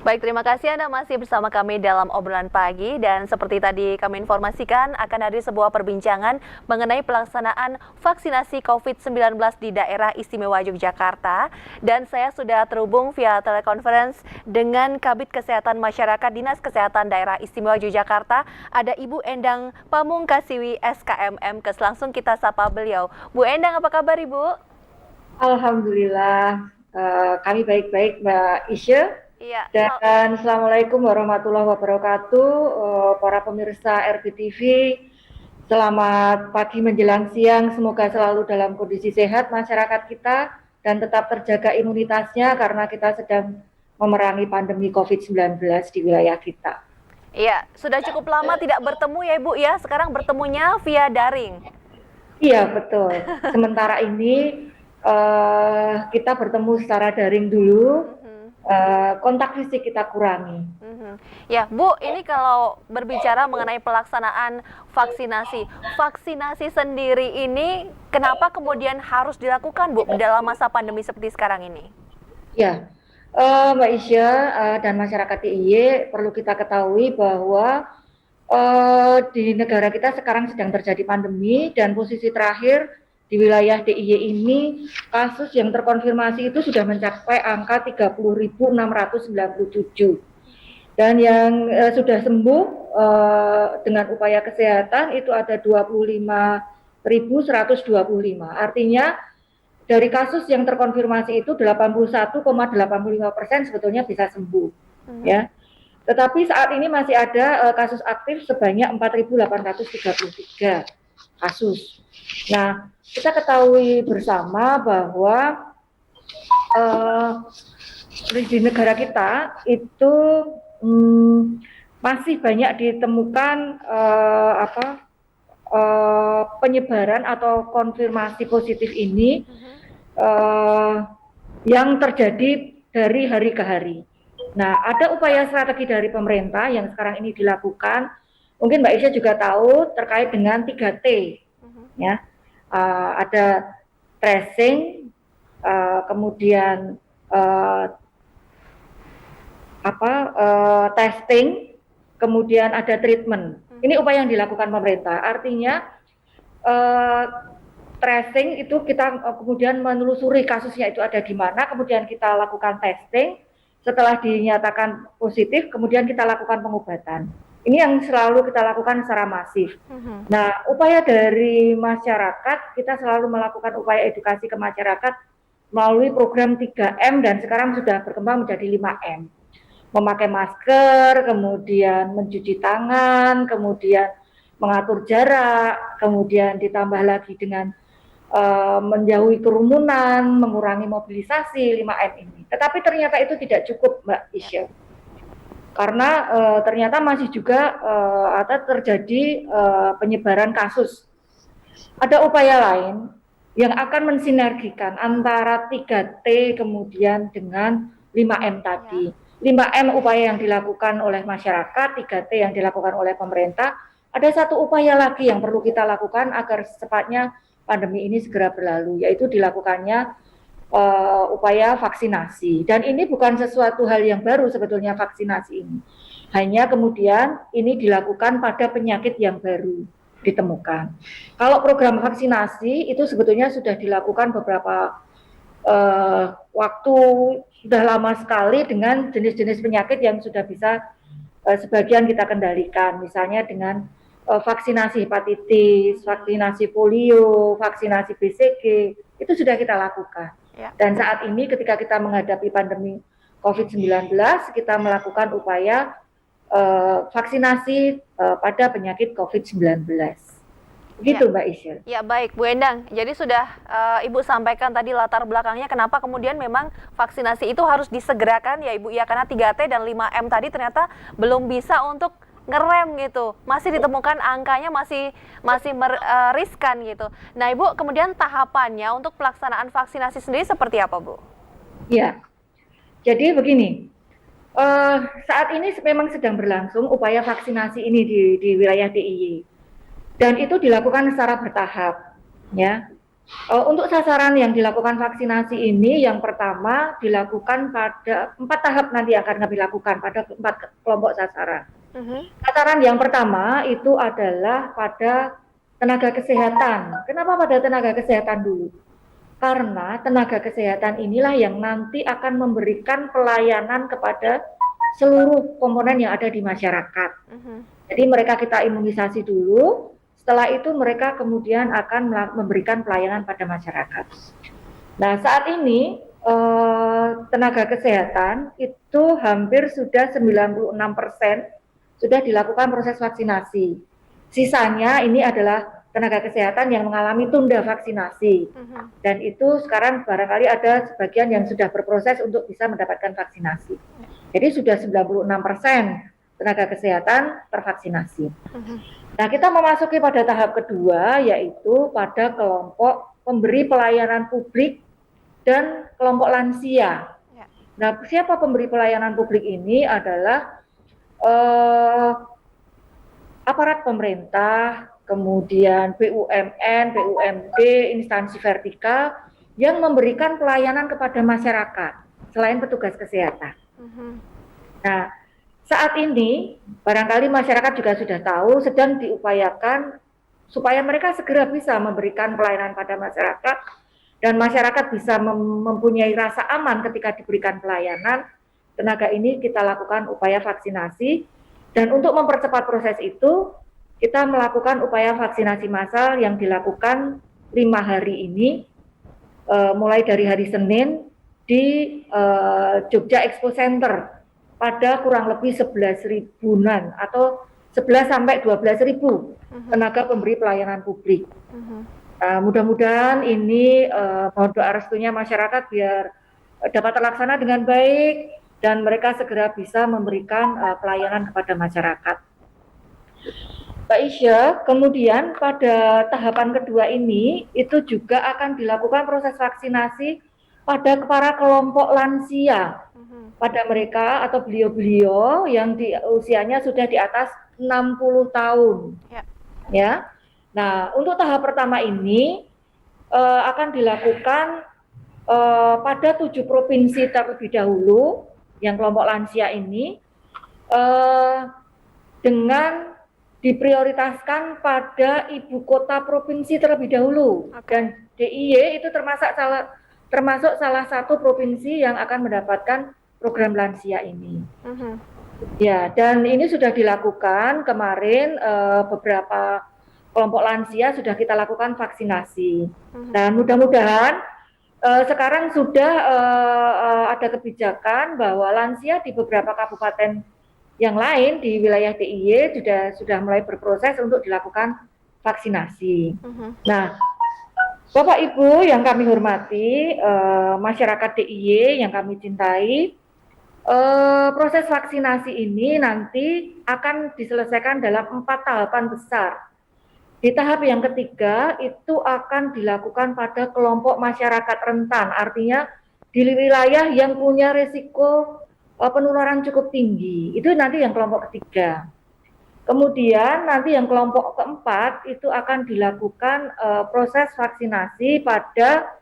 Baik, terima kasih Anda masih bersama kami dalam obrolan pagi dan seperti tadi kami informasikan akan hadir sebuah perbincangan mengenai pelaksanaan vaksinasi COVID-19 di daerah istimewa Yogyakarta dan saya sudah terhubung via telekonferensi dengan Kabid Kesehatan Masyarakat Dinas Kesehatan Daerah Istimewa Yogyakarta, ada Ibu Endang Pamungkasiwi SKMM. Langsung kita sapa beliau. Bu Endang, apa kabar Ibu? Alhamdulillah, kami baik-baik Mbak Isya. Iya, Dan Assalamualaikum warahmatullahi wabarakatuh, para pemirsa RBTV. Selamat pagi menjelang siang, semoga selalu dalam kondisi sehat masyarakat kita dan tetap terjaga imunitasnya karena kita sedang memerangi pandemi COVID-19 di wilayah kita. iya, sudah cukup lama tidak bertemu ya Ibu ya, sekarang bertemunya via daring. Iya betul, sementara ini kita bertemu secara daring dulu, kontak fisik kita kurangi. Ya, Bu, ini kalau berbicara mengenai pelaksanaan vaksinasi, vaksinasi sendiri ini kenapa kemudian harus dilakukan, Bu, dalam masa pandemi seperti sekarang ini? Ya, Mbak Isya dan masyarakat DIY perlu kita ketahui bahwa di negara kita sekarang sedang terjadi pandemi dan posisi terakhir di wilayah DIY ini kasus yang terkonfirmasi itu sudah mencapai angka 30.697 dan yang sudah sembuh dengan upaya kesehatan itu ada 25.125. Artinya dari kasus yang terkonfirmasi itu 81,85% sebetulnya bisa sembuh, ya. Tetapi saat ini masih ada kasus aktif sebanyak 4.833 kasus. Nah, kita ketahui bersama bahwa di negara kita itu masih banyak ditemukan penyebaran atau konfirmasi positif ini yang terjadi dari hari ke hari. Nah, ada upaya strategi dari pemerintah yang sekarang ini dilakukan. Mungkin Mbak Isya juga tahu terkait dengan 3T, ya. Ada tracing, kemudian testing, kemudian ada treatment. Ini upaya yang dilakukan pemerintah. Artinya tracing itu kita kemudian menelusuri kasusnya itu ada di mana, kemudian kita lakukan testing. Setelah dinyatakan positif, kemudian kita lakukan pengobatan. Ini yang selalu kita lakukan secara masif. Nah, upaya dari masyarakat, kita selalu melakukan upaya edukasi ke masyarakat melalui program 3M dan sekarang sudah berkembang menjadi 5M. Memakai masker, kemudian mencuci tangan, kemudian mengatur jarak, kemudian ditambah lagi dengan menjauhi kerumunan, mengurangi mobilisasi 5M ini. Tetapi ternyata itu tidak cukup, Mbak Isya. Karena ternyata masih juga terjadi penyebaran kasus. Ada upaya lain yang akan mensinergikan antara 3T kemudian dengan 5M tadi. 5M upaya yang dilakukan oleh masyarakat, 3T yang dilakukan oleh pemerintah. Ada satu upaya lagi yang perlu kita lakukan agar secepatnya pandemi ini segera berlalu, yaitu dilakukannya upaya vaksinasi. Dan ini bukan sesuatu hal yang baru sebetulnya vaksinasi ini. Hanya kemudian ini dilakukan pada penyakit yang baru ditemukan. Kalau program vaksinasi itu sebetulnya sudah dilakukan beberapa waktu, sudah lama sekali dengan jenis-jenis penyakit yang sudah bisa sebagian kita kendalikan, misalnya dengan vaksinasi hepatitis, vaksinasi polio, vaksinasi BCG, itu sudah kita lakukan. Dan saat ini ketika kita menghadapi pandemi COVID-19, kita melakukan upaya vaksinasi pada penyakit COVID-19. Begitu, Mbak Isyil. Ya, baik Bu Endang. Jadi sudah Ibu sampaikan tadi latar belakangnya kenapa kemudian memang vaksinasi itu harus disegerakan ya Ibu ya, karena 3T dan 5M tadi ternyata belum bisa untuk ngerem gitu, masih ditemukan angkanya masih riskan gitu. Nah Ibu, kemudian tahapannya untuk pelaksanaan vaksinasi sendiri seperti apa Bu? Ya, jadi begini, saat ini memang sedang berlangsung upaya vaksinasi ini di wilayah DIY dan itu dilakukan secara bertahap, ya. Untuk sasaran yang dilakukan vaksinasi ini, yang pertama dilakukan pada 4 tahap nanti akan kami lakukan pada 4 kelompok sasaran. Sasaran yang pertama itu adalah pada tenaga kesehatan. Kenapa pada tenaga kesehatan dulu? Karena tenaga kesehatan inilah yang nanti akan memberikan pelayanan kepada seluruh komponen yang ada di masyarakat. Jadi mereka kita imunisasi dulu, setelah itu mereka kemudian akan memberikan pelayanan pada masyarakat. Nah, saat ini tenaga kesehatan itu hampir sudah 96% sudah dilakukan proses vaksinasi. Sisanya ini adalah tenaga kesehatan yang mengalami tunda vaksinasi. Dan itu sekarang barangkali ada sebagian yang sudah berproses untuk bisa mendapatkan vaksinasi. Jadi sudah 96% tenaga kesehatan tervaksinasi. Nah, kita memasuki pada tahap kedua, yaitu pada kelompok pemberi pelayanan publik dan kelompok lansia. Nah, siapa pemberi pelayanan publik ini adalah aparat pemerintah, kemudian BUMN, BUMD, instansi vertikal yang memberikan pelayanan kepada masyarakat selain petugas kesehatan. Nah, saat ini barangkali masyarakat juga sudah tahu sedang diupayakan supaya mereka segera bisa memberikan pelayanan pada masyarakat dan masyarakat bisa mempunyai rasa aman ketika diberikan pelayanan. Tenaga ini kita lakukan upaya vaksinasi, dan untuk mempercepat proses itu kita melakukan upaya vaksinasi massal yang dilakukan 5 hari ini, mulai dari hari Senin di Jogja Expo Center pada kurang lebih 11 ribuan atau 11 sampai 12 ribu tenaga pemberi pelayanan publik. Mudah-mudahan ini mohon doa restunya masyarakat biar dapat terlaksana dengan baik dan mereka segera bisa memberikan pelayanan kepada masyarakat. Mbak Isya, kemudian pada tahapan kedua ini itu juga akan dilakukan proses vaksinasi pada para kelompok lansia, pada mereka atau beliau-beliau yang usianya sudah di atas 60 tahun. Ya. Nah, untuk tahap pertama ini akan dilakukan pada 7 provinsi terlebih dahulu, yang kelompok lansia ini dengan diprioritaskan pada ibu kota provinsi terlebih dahulu. Dan DIY itu termasuk salah satu provinsi yang akan mendapatkan program lansia ini. Ya, dan ini sudah dilakukan kemarin, beberapa kelompok lansia sudah kita lakukan vaksinasi. Dan mudah-mudahan sekarang sudah ada kebijakan bahwa lansia di beberapa kabupaten yang lain di wilayah DIY sudah mulai berproses untuk dilakukan vaksinasi. Nah, Bapak Ibu yang kami hormati, masyarakat DIY yang kami cintai, proses vaksinasi ini nanti akan diselesaikan dalam 4 tahapan besar. Di tahap yang ketiga itu akan dilakukan pada kelompok masyarakat rentan, artinya di wilayah yang punya risiko penularan cukup tinggi, itu nanti yang kelompok ketiga. Kemudian nanti yang kelompok keempat itu akan dilakukan proses vaksinasi pada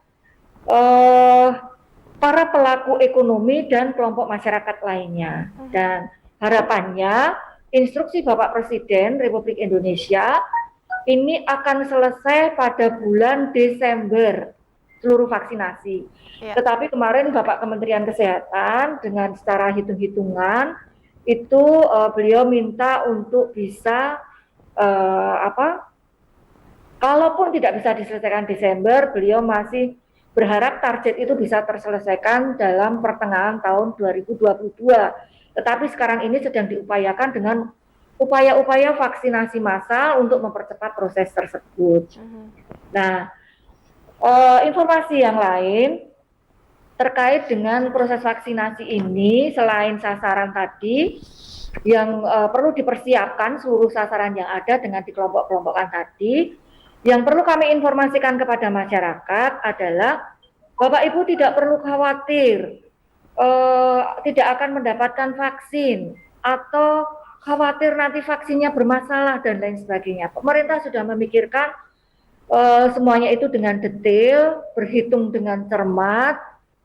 para pelaku ekonomi dan kelompok masyarakat lainnya. Dan harapannya instruksi Bapak Presiden Republik Indonesia ini akan selesai pada bulan Desember seluruh vaksinasi. Tetapi kemarin Bapak Kementerian Kesehatan dengan secara hitung-hitungan itu beliau minta untuk bisa kalaupun tidak bisa diselesaikan Desember, beliau masih berharap target itu bisa terselesaikan dalam pertengahan tahun 2022. Tetapi sekarang ini sedang diupayakan dengan upaya-upaya vaksinasi massal untuk mempercepat proses tersebut. Nah, informasi yang lain terkait dengan proses vaksinasi ini, selain sasaran tadi yang perlu dipersiapkan seluruh sasaran yang ada dengan dikelompok-kelompokkan tadi, yang perlu kami informasikan kepada masyarakat adalah Bapak Ibu tidak perlu khawatir tidak akan mendapatkan vaksin atau khawatir nanti vaksinnya bermasalah dan lain sebagainya. Pemerintah sudah memikirkan semuanya itu dengan detail, berhitung dengan cermat.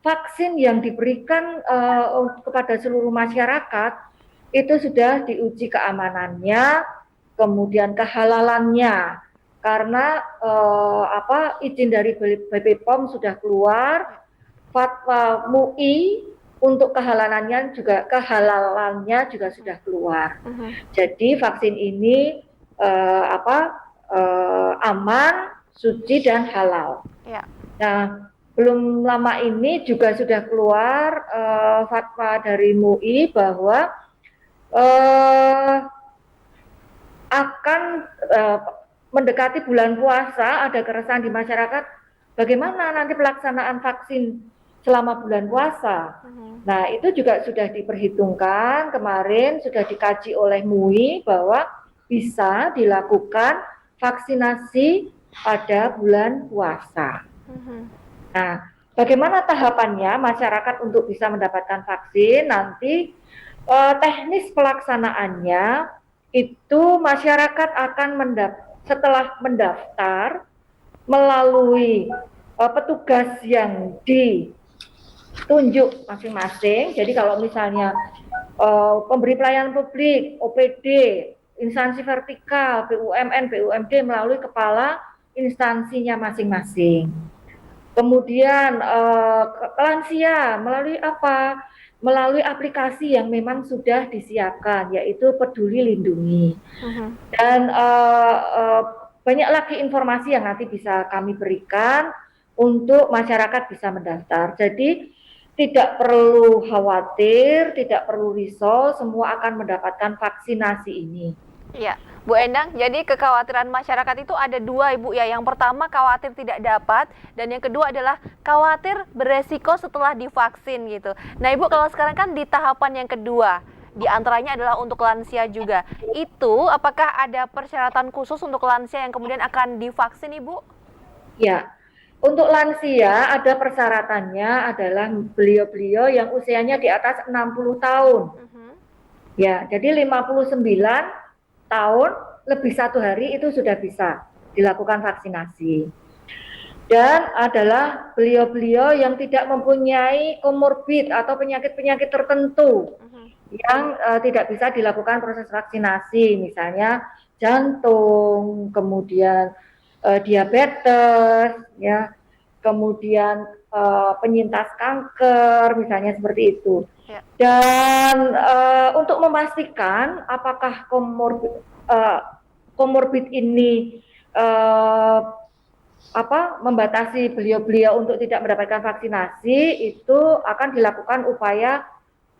Vaksin yang diberikan kepada seluruh masyarakat itu sudah diuji keamanannya, kemudian kehalalannya. Karena izin dari BPOM sudah keluar, fatwa MUI untuk kehalalannya juga sudah keluar. Jadi vaksin ini aman, suci dan halal. Ya. Nah, belum lama ini juga sudah keluar fatwa dari MUI bahwa akan mendekati bulan puasa, ada keresahan di masyarakat bagaimana nanti pelaksanaan vaksin selama bulan puasa. Nah, itu juga sudah diperhitungkan, kemarin sudah dikaji oleh MUI bahwa bisa dilakukan vaksinasi pada bulan puasa. Nah, bagaimana tahapannya masyarakat untuk bisa mendapatkan vaksin? Nanti teknis pelaksanaannya itu masyarakat akan setelah mendaftar melalui petugas yang ditunjuk masing-masing. Jadi kalau misalnya pemberi pelayanan publik, OPD, instansi vertikal, BUMN, BUMD melalui kepala instansinya masing-masing. Kemudian lansia melalui apa? Melalui aplikasi yang memang sudah disiapkan, yaitu Peduli Lindungi. Dan banyak lagi informasi yang nanti bisa kami berikan untuk masyarakat bisa mendaftar. Jadi tidak perlu khawatir, tidak perlu risau, semua akan mendapatkan vaksinasi ini. Iya, Bu Endang, jadi kekhawatiran masyarakat itu ada dua, Ibu ya. Yang pertama khawatir tidak dapat, dan yang kedua adalah khawatir beresiko setelah divaksin gitu. Nah, Ibu, kalau sekarang kan di tahapan yang kedua, di antaranya adalah untuk lansia juga. Itu apakah ada persyaratan khusus untuk lansia yang kemudian akan divaksin, Ibu? Ya, untuk lansia ada persyaratannya adalah beliau-beliau yang usianya di atas 60 tahun. Ya, jadi 59 tahun lebih 1 hari itu sudah bisa dilakukan vaksinasi. Dan adalah beliau-beliau yang tidak mempunyai komorbid atau penyakit-penyakit tertentu yang tidak bisa dilakukan proses vaksinasi, misalnya jantung, kemudian diabetes, ya, kemudian penyintas kanker, misalnya seperti itu. Ya. Dan untuk memastikan apakah komorbid ini membatasi beliau-beliau untuk tidak mendapatkan vaksinasi, itu akan dilakukan upaya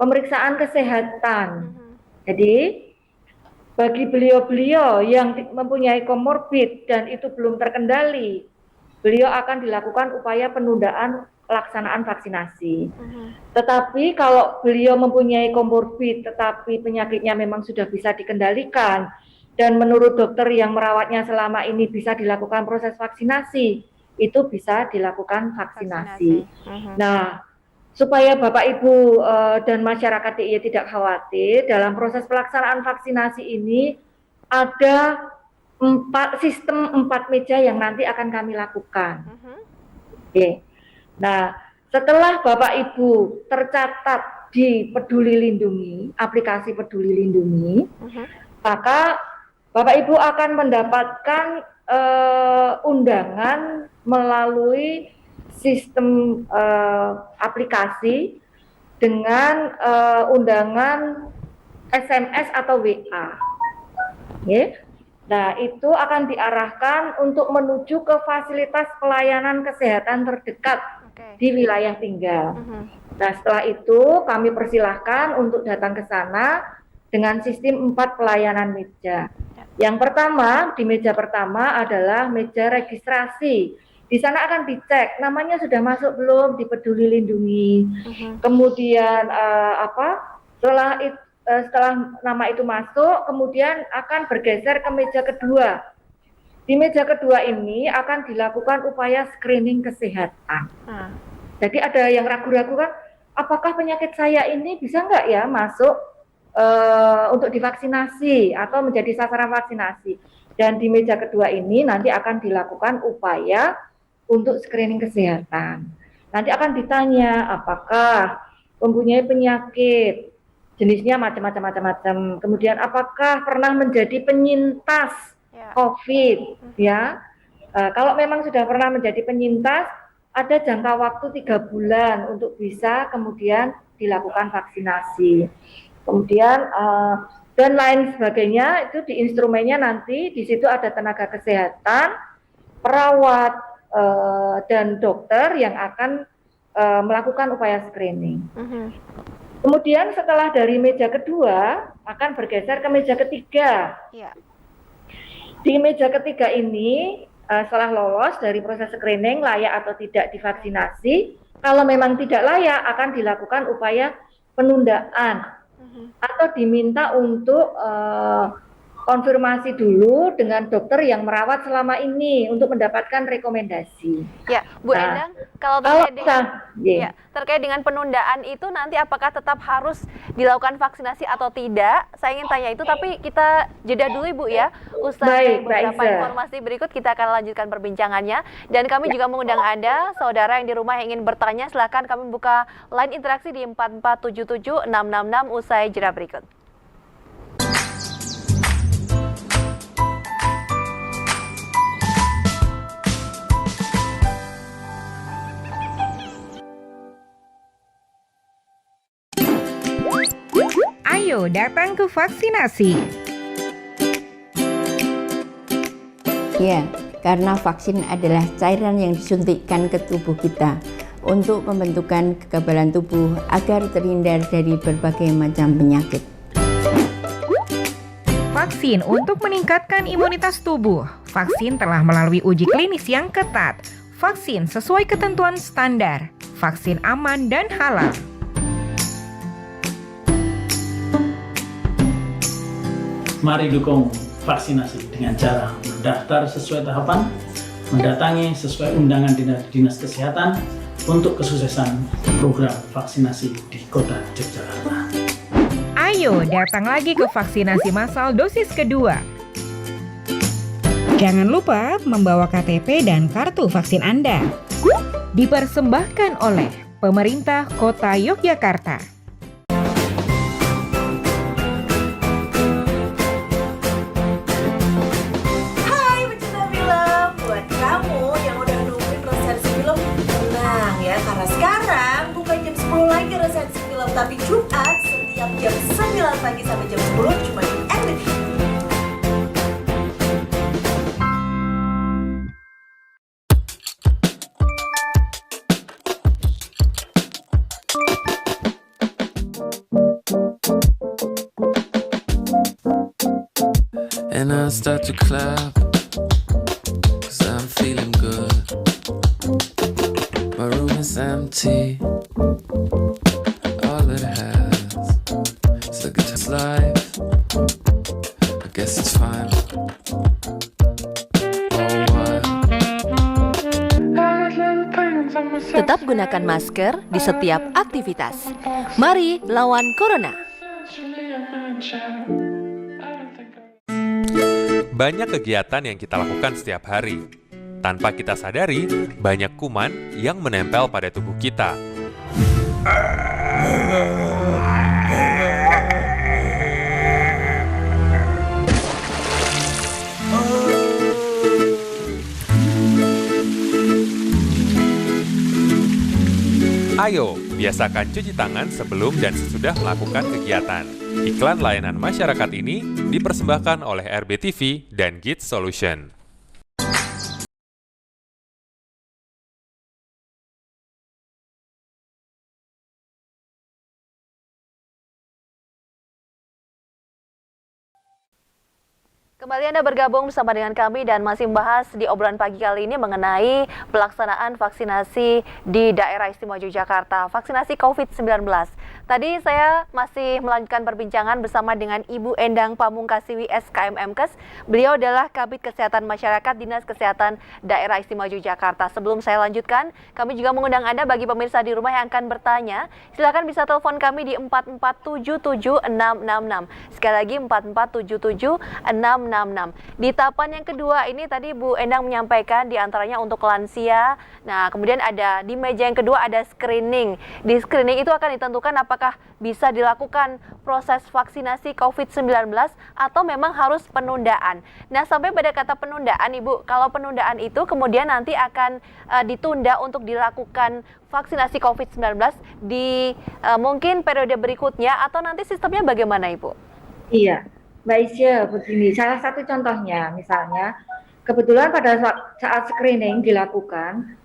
pemeriksaan kesehatan. Jadi bagi beliau-beliau yang mempunyai komorbid dan itu belum terkendali, beliau akan dilakukan upaya penundaan pelaksanaan vaksinasi. Tetapi kalau beliau mempunyai komorbid tetapi penyakitnya memang sudah bisa dikendalikan dan menurut dokter yang merawatnya selama ini bisa dilakukan proses vaksinasi, itu bisa dilakukan vaksinasi. Nah, supaya Bapak Ibu dan masyarakat DIY tidak khawatir, dalam proses pelaksanaan vaksinasi ini ada sistem 4 meja yang nanti akan kami lakukan. Oke. Nah, setelah Bapak Ibu tercatat di Peduli Lindungi, aplikasi Peduli Lindungi, maka Bapak Ibu akan mendapatkan undangan melalui sistem aplikasi dengan undangan SMS atau WA. Okay. Nah, itu akan diarahkan untuk menuju ke fasilitas pelayanan kesehatan terdekat di wilayah tinggal. Nah, setelah itu kami persilahkan untuk datang ke sana dengan sistem 4 pelayanan meja. Yang pertama, di meja pertama adalah meja registrasi. Di sana akan dicek namanya sudah masuk belum di Peduli Lindungi. Kemudian setelah nama itu masuk, kemudian akan bergeser ke meja kedua. Di meja kedua ini akan dilakukan upaya screening kesehatan. Jadi ada yang ragu-ragu kan, apakah penyakit saya ini bisa nggak ya masuk untuk divaksinasi atau menjadi sasaran vaksinasi? Dan di meja kedua ini nanti akan dilakukan upaya untuk screening kesehatan. Nanti akan ditanya apakah mempunyai penyakit, jenisnya macam-macam. Kemudian apakah pernah menjadi penyintas COVID, ya. Kalau memang sudah pernah menjadi penyintas, ada jangka waktu 3 bulan untuk bisa kemudian dilakukan vaksinasi. Kemudian dan lain sebagainya itu di instrumennya nanti di situ ada tenaga kesehatan, perawat dan dokter yang akan melakukan upaya screening. Kemudian setelah dari meja kedua akan bergeser ke meja ketiga. Di meja ketiga ini setelah lolos dari proses screening layak atau tidak divaksinasi, kalau memang tidak layak akan dilakukan upaya penundaan atau diminta untuk konfirmasi dulu dengan dokter yang merawat selama ini untuk mendapatkan rekomendasi. Ya, Bu Endang, kalau terkait dengan penundaan itu nanti apakah tetap harus dilakukan vaksinasi atau tidak? Saya ingin tanya itu, tapi kita jeda dulu Ibu ya. Usai beberapa informasi berikut kita akan lanjutkan perbincangannya. Dan kami juga mengundang Anda, saudara yang di rumah yang ingin bertanya, silakan kami buka line interaksi di 4477 666 usai jeda berikut. Ayo datang ke vaksinasi. Ya, karena vaksin adalah cairan yang disuntikkan ke tubuh kita untuk membentukkan kekebalan tubuh agar terhindar dari berbagai macam penyakit. Vaksin untuk meningkatkan imunitas tubuh. Vaksin telah melalui uji klinis yang ketat. Vaksin sesuai ketentuan standar. Vaksin aman dan halal. Mari dukung vaksinasi dengan cara mendaftar sesuai tahapan, mendatangi sesuai undangan Dinas Kesehatan untuk kesuksesan program vaksinasi di Kota Yogyakarta. Ayo datang lagi ke vaksinasi massal dosis kedua. Jangan lupa membawa KTP dan kartu vaksin Anda. Dipersembahkan oleh Pemerintah Kota Yogyakarta. Tapi Jumat setiap jam 9 pagi sampai jam 10 cuma di RBTV. And I start to clap, 'cause I'm feeling good. My room is empty. All it has is a guitar's life. I guess it's fine. Tetap gunakan masker di setiap aktivitas. Mari lawan Corona. Banyak kegiatan yang kita lakukan setiap hari. Tanpa kita sadari, banyak kuman yang menempel pada tubuh kita. Ayo, biasakan cuci tangan sebelum dan sesudah melakukan kegiatan. Iklan layanan masyarakat ini dipersembahkan oleh RBTV dan Git Solution. Kembali Anda bergabung bersama dengan kami dan masih membahas di obrolan pagi kali ini mengenai pelaksanaan vaksinasi di daerah istimewa Yogyakarta, vaksinasi COVID-19. Tadi saya masih melanjutkan perbincangan bersama dengan Ibu Endang Pamungkasiwi SKMMkes. Beliau adalah Kabid Kesehatan Masyarakat Dinas Kesehatan Daerah Istimewa Yogyakarta. Sebelum saya lanjutkan, kami juga mengundang Anda bagi pemirsa di rumah yang akan bertanya, silakan bisa telepon kami di 4477 666. Sekali lagi 4477 666. 666. Di tahapan yang kedua ini tadi Bu Endang menyampaikan diantaranya untuk lansia. Nah, kemudian ada di meja yang kedua ada screening. Di screening itu akan ditentukan apakah bisa dilakukan proses vaksinasi COVID-19 atau memang harus penundaan. Nah, sampai pada kata penundaan Ibu, kalau penundaan itu kemudian nanti akan ditunda untuk dilakukan vaksinasi COVID-19 di mungkin periode berikutnya atau nanti sistemnya bagaimana Ibu? Iya, Mbak Isya, begini, salah satu contohnya misalnya, kebetulan pada saat screening dilakukan,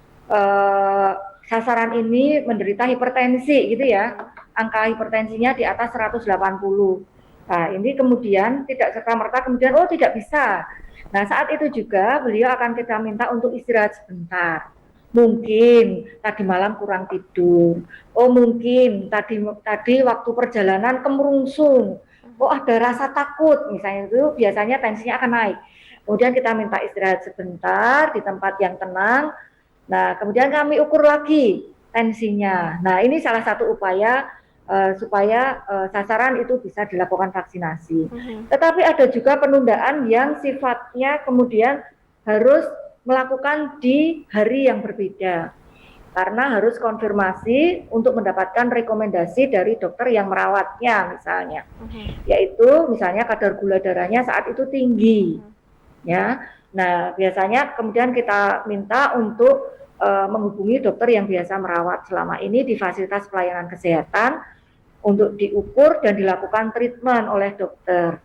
sasaran ini menderita hipertensi gitu ya, angka hipertensinya di atas 180. Nah, ini kemudian tidak serta-merta kemudian, oh tidak bisa. Nah, saat itu juga beliau akan kita minta untuk istirahat sebentar. Mungkin tadi malam kurang tidur, oh mungkin tadi waktu perjalanan kemerungsung, oh ada rasa takut misalnya, itu biasanya tensinya akan naik. Kemudian kita minta istirahat sebentar di tempat yang tenang. Nah, kemudian kami ukur lagi tensinya. Nah, ini salah satu upaya supaya sasaran itu bisa dilakukan vaksinasi. Tetapi ada juga penundaan yang sifatnya kemudian harus melakukan di hari yang berbeda. Karena harus konfirmasi untuk mendapatkan rekomendasi dari dokter yang merawatnya misalnya, yaitu misalnya kadar gula darahnya saat itu tinggi, ya. Nah, biasanya kemudian kita minta untuk menghubungi dokter yang biasa merawat selama ini di fasilitas pelayanan kesehatan untuk diukur dan dilakukan treatment oleh dokter.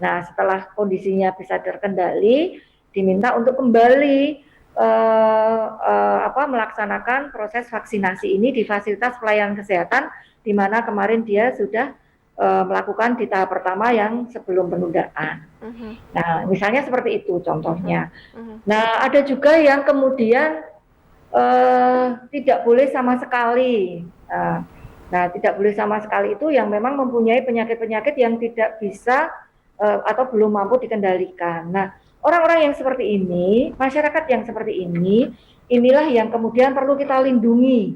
Nah, setelah kondisinya bisa terkendali, diminta untuk kembali melaksanakan proses vaksinasi ini di fasilitas pelayanan kesehatan di mana kemarin dia sudah melakukan di tahap pertama yang sebelum penundaan. Nah, misalnya seperti itu contohnya. Nah, ada juga yang kemudian tidak boleh sama sekali. Nah, tidak boleh sama sekali itu yang memang mempunyai penyakit-penyakit yang tidak bisa atau belum mampu dikendalikan. Nah, orang-orang yang seperti ini, masyarakat yang seperti ini, inilah yang kemudian perlu kita lindungi.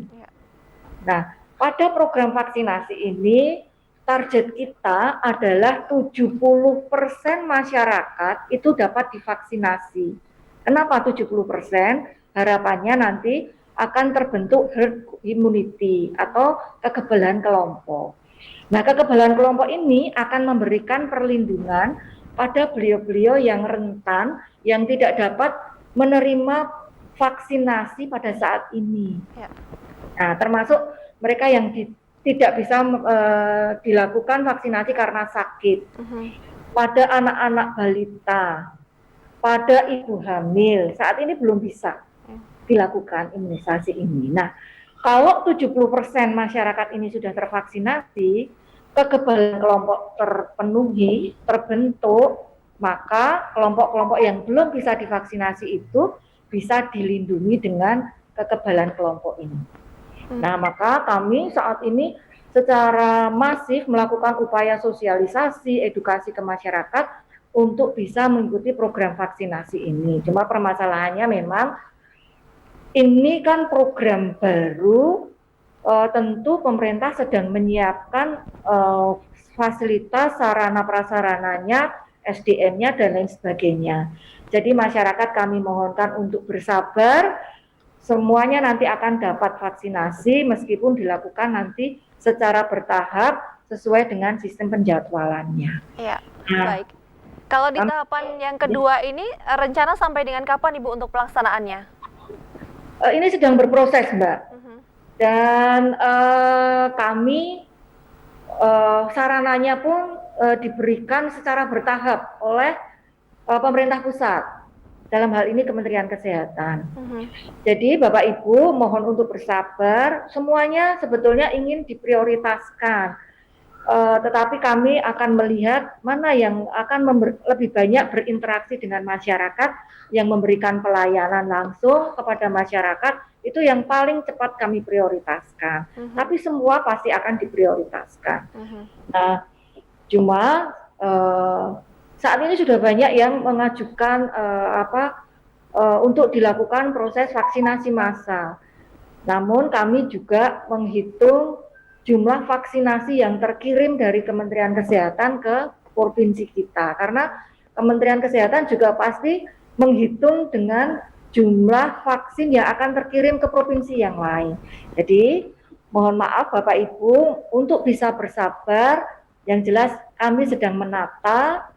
Nah, pada program vaksinasi ini, target kita adalah 70% masyarakat itu dapat divaksinasi. Kenapa 70%? Harapannya nanti akan terbentuk herd immunity atau kekebalan kelompok. Nah, kekebalan kelompok ini akan memberikan perlindungan pada beliau-beliau yang rentan, yang tidak dapat menerima vaksinasi pada saat ini. Nah, termasuk mereka yang tidak bisa dilakukan vaksinasi karena sakit, pada anak-anak balita, pada ibu hamil, saat ini belum bisa dilakukan imunisasi ini. Nah, kalau 70% masyarakat ini sudah tervaksinasi, kekebalan kelompok terpenuhi, terbentuk, maka kelompok-kelompok yang belum bisa divaksinasi itu bisa dilindungi dengan kekebalan kelompok ini. Nah, maka kami saat ini secara masif melakukan upaya sosialisasi, edukasi ke masyarakat untuk bisa mengikuti program vaksinasi ini. Cuma permasalahannya memang ini kan program baru, tentu pemerintah sedang menyiapkan fasilitas, sarana prasarananya, SDM-nya dan lain sebagainya. Jadi masyarakat kami mohonkan untuk bersabar, semuanya nanti akan dapat vaksinasi meskipun dilakukan nanti secara bertahap sesuai dengan sistem penjadwalannya. Iya, baik. Kalau di tahapan yang kedua ini rencana sampai dengan kapan Ibu untuk pelaksanaannya? Ini sedang berproses, Mbak. Dan kami sarananya pun diberikan secara bertahap oleh pemerintah pusat. Dalam hal ini Kementerian Kesehatan. Jadi Bapak Ibu mohon untuk bersabar, semuanya sebetulnya ingin diprioritaskan. Tetapi kami akan melihat mana yang akan lebih banyak berinteraksi dengan masyarakat, yang memberikan pelayanan langsung kepada masyarakat, itu yang paling cepat kami prioritaskan. Tapi semua pasti akan diprioritaskan. Nah, cuma saat ini sudah banyak yang mengajukan untuk dilakukan proses vaksinasi massal. Namun kami juga menghitung jumlah vaksinasi yang terkirim dari Kementerian Kesehatan ke provinsi kita. Karena Kementerian Kesehatan juga pasti menghitung dengan jumlah vaksin yang akan terkirim ke provinsi yang lain. Jadi mohon maaf Bapak Ibu untuk bisa bersabar, yang jelas kami sedang menata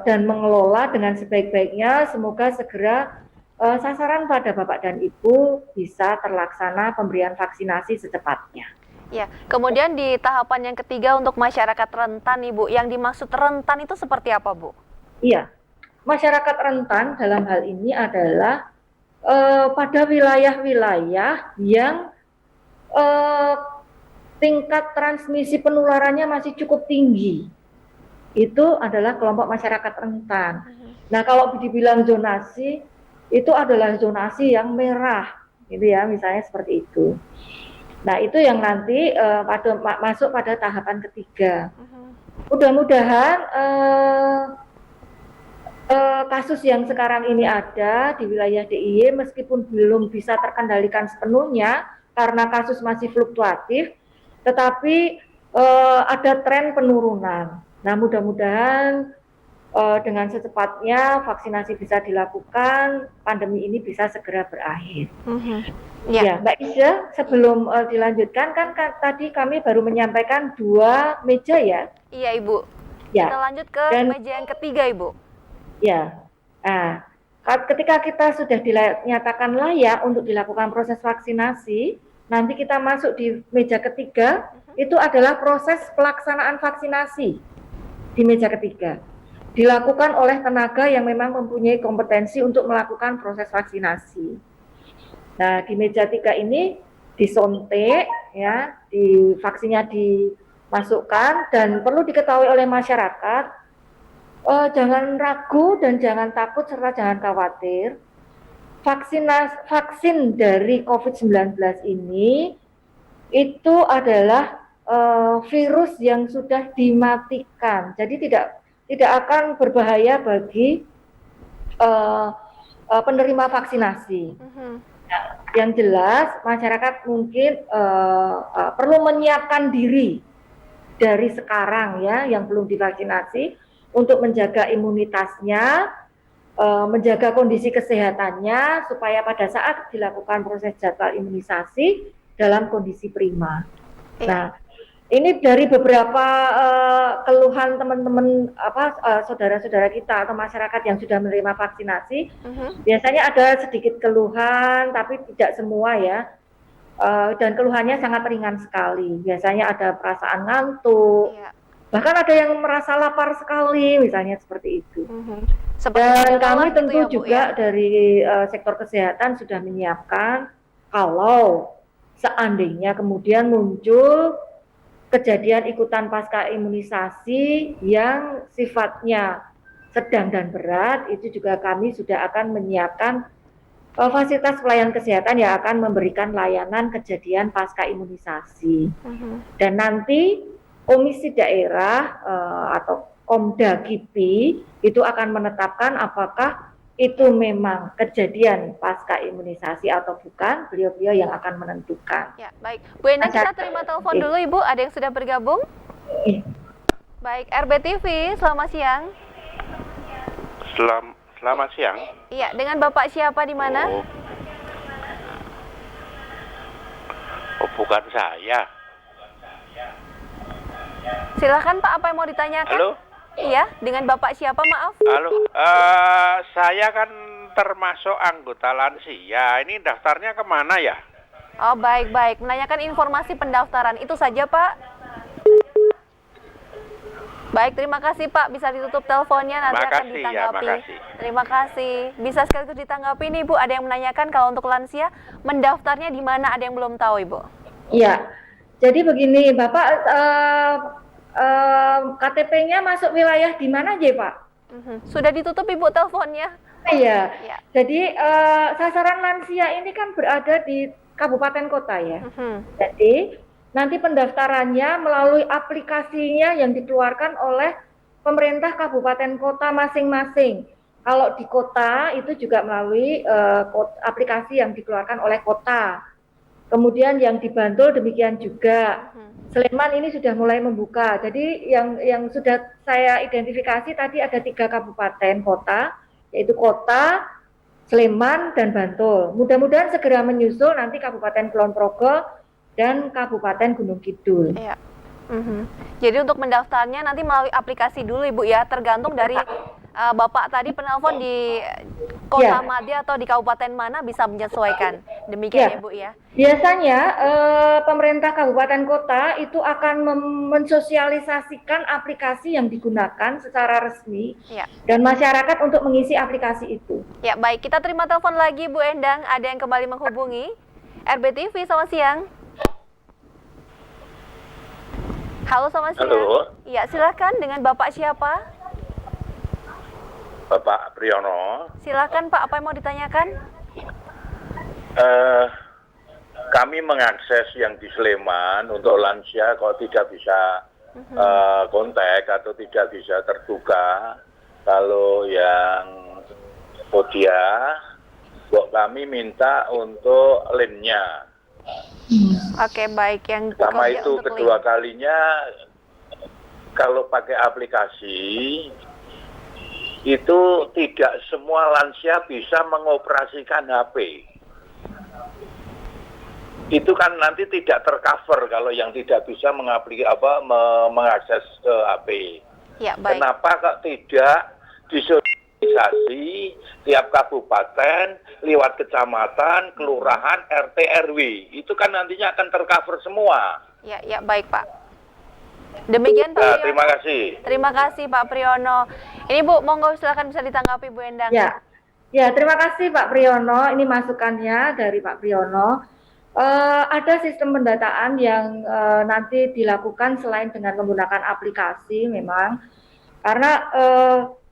dan mengelola dengan sebaik-baiknya. Semoga segera sasaran pada Bapak dan Ibu bisa terlaksana pemberian vaksinasi secepatnya. Ya, kemudian di tahapan yang ketiga untuk masyarakat rentan, Ibu, yang dimaksud rentan itu seperti apa, Bu? Iya, masyarakat rentan dalam hal ini adalah pada wilayah-wilayah yang tingkat transmisi penularannya masih cukup tinggi. Itu adalah kelompok masyarakat rentan. Nah, kalau dibilang zonasi, itu adalah zonasi yang merah, gitu ya, misalnya seperti itu. Nah, itu yang nanti masuk pada tahapan ketiga. Mudah-mudahan kasus yang sekarang ini ada di wilayah DIY meskipun belum bisa terkendalikan sepenuhnya karena kasus masih fluktuatif, tetapi ada tren penurunan. Nah, mudah-mudahan dengan secepatnya vaksinasi bisa dilakukan, pandemi ini bisa segera berakhir. Ya, Mbak Isya, sebelum dilanjutkan kan tadi kami baru menyampaikan 2 meja ya. Iya, Ibu. Ya. Kita lanjut ke meja yang ketiga, Ibu. Ya. Nah, ketika kita sudah dinyatakan layak untuk dilakukan proses vaksinasi, nanti kita masuk di meja ketiga, itu adalah proses pelaksanaan vaksinasi di meja ketiga. Dilakukan oleh tenaga yang memang mempunyai kompetensi untuk melakukan proses vaksinasi. Nah, di meja 3 ini disuntik, ya, vaksinnya dimasukkan, dan perlu diketahui oleh masyarakat, jangan ragu dan jangan takut serta jangan khawatir. Vaksin dari COVID-19 ini itu adalah virus yang sudah dimatikan, jadi tidak akan berbahaya bagi penerima vaksinasi. Yang jelas masyarakat mungkin perlu menyiapkan diri dari sekarang ya, yang belum divaksinasi, untuk menjaga imunitasnya, menjaga kondisi kesehatannya supaya pada saat dilakukan proses jadwal imunisasi dalam kondisi prima. Nah, ini dari beberapa keluhan teman-teman saudara-saudara kita atau masyarakat yang sudah menerima vaksinasi. Biasanya ada sedikit keluhan, tapi tidak semua ya. Dan keluhannya sangat ringan sekali. Biasanya ada perasaan ngantuk, bahkan ada yang merasa lapar sekali, misalnya seperti itu. Dan kami tentu juga dari sektor kesehatan sudah menyiapkan kalau seandainya kemudian muncul kejadian ikutan pasca imunisasi yang sifatnya sedang dan berat, itu juga kami sudah akan menyiapkan fasilitas pelayanan kesehatan yang akan memberikan layanan kejadian pasca imunisasi. Dan nanti komisi daerah atau Komda KIPI itu akan menetapkan apakah itu memang kejadian pasca imunisasi atau bukan, beliau-beliau yang akan menentukan. Ya, baik. Bu Endang, kita terima telepon dulu, Ibu. Ada yang sudah bergabung? Baik, RBTV, selamat siang. Selamat siang. Iya, dengan Bapak siapa di mana? Oh, bukan saya. Silakan Pak, apa yang mau ditanyakan? Halo? Iya, dengan Bapak siapa, maaf? Halo, saya kan termasuk anggota lansia. Ini daftarnya kemana ya? Oh, baik-baik. Menanyakan informasi pendaftaran. Itu saja, Pak. Baik, terima kasih, Pak. Bisa ditutup teleponnya, nanti akan ditanggapi. makasih. Terima kasih. Bisa sekaligus ditanggapi nih, Bu. Ada yang menanyakan kalau untuk lansia, mendaftarnya di mana? Ada yang belum tahu, Ibu? Iya, jadi begini, Bapak, KTP-nya masuk wilayah di mana aja, Pak? Sudah ditutup, Ibu, teleponnya? Iya. Jadi sasaran lansia ini kan berada di kabupaten kota ya. Jadi nanti pendaftarannya melalui aplikasinya yang dikeluarkan oleh pemerintah kabupaten kota masing-masing. Kalau di kota itu juga melalui aplikasi yang dikeluarkan oleh kota. Kemudian yang di Bantul demikian juga. Sleman ini sudah mulai membuka. Jadi yang sudah saya identifikasi tadi ada 3 kabupaten kota, yaitu Kota, Sleman, dan Bantul. Mudah-mudahan segera menyusul nanti Kabupaten Kulon Progo dan Kabupaten Gunung Kidul. Iya. Jadi untuk mendaftarnya nanti melalui aplikasi dulu Ibu ya, tergantung dari Bapak tadi penelpon di kota Madya atau di kabupaten mana bisa menyesuaikan. Demikian ya Bu ya. Biasanya pemerintah kabupaten kota itu akan mensosialisasikan aplikasi yang digunakan secara resmi dan masyarakat untuk mengisi aplikasi itu. Ya baik, kita terima telepon lagi Bu Endang. Ada yang kembali menghubungi RBTV, selamat siang. Halo, selamat siang. Halo. Iya, silakan dengan Bapak siapa? Bapak Priyono. Silakan Pak, apa yang mau ditanyakan? Kami mengakses yang di Sleman untuk lansia kalau tidak bisa kontak atau tidak bisa terbuka. Kalau yang Podia, kami minta untuk link-nya. Oke, baik. Yang Sama Podia itu untuk kedua link. kalinya kalau pakai aplikasi itu tidak semua lansia bisa mengoperasikan HP. Itu kan nanti tidak tercover kalau yang tidak bisa mengakses HP. Ya, baik. Kenapa kok tidak disosialisasi tiap kabupaten, lewat kecamatan, kelurahan, RT, RW? Itu kan nantinya akan tercover semua. Ya, baik Pak. Demikian Pak Priyono. Terima kasih. Terima kasih Pak Priyono. Ini Bu, monggo silakan bisa ditanggapi Bu Endang. Ya, terima kasih Pak Priyono. Ini masukannya dari Pak Priyono. Ada sistem pendataan yang nanti dilakukan selain dengan menggunakan aplikasi memang. Karena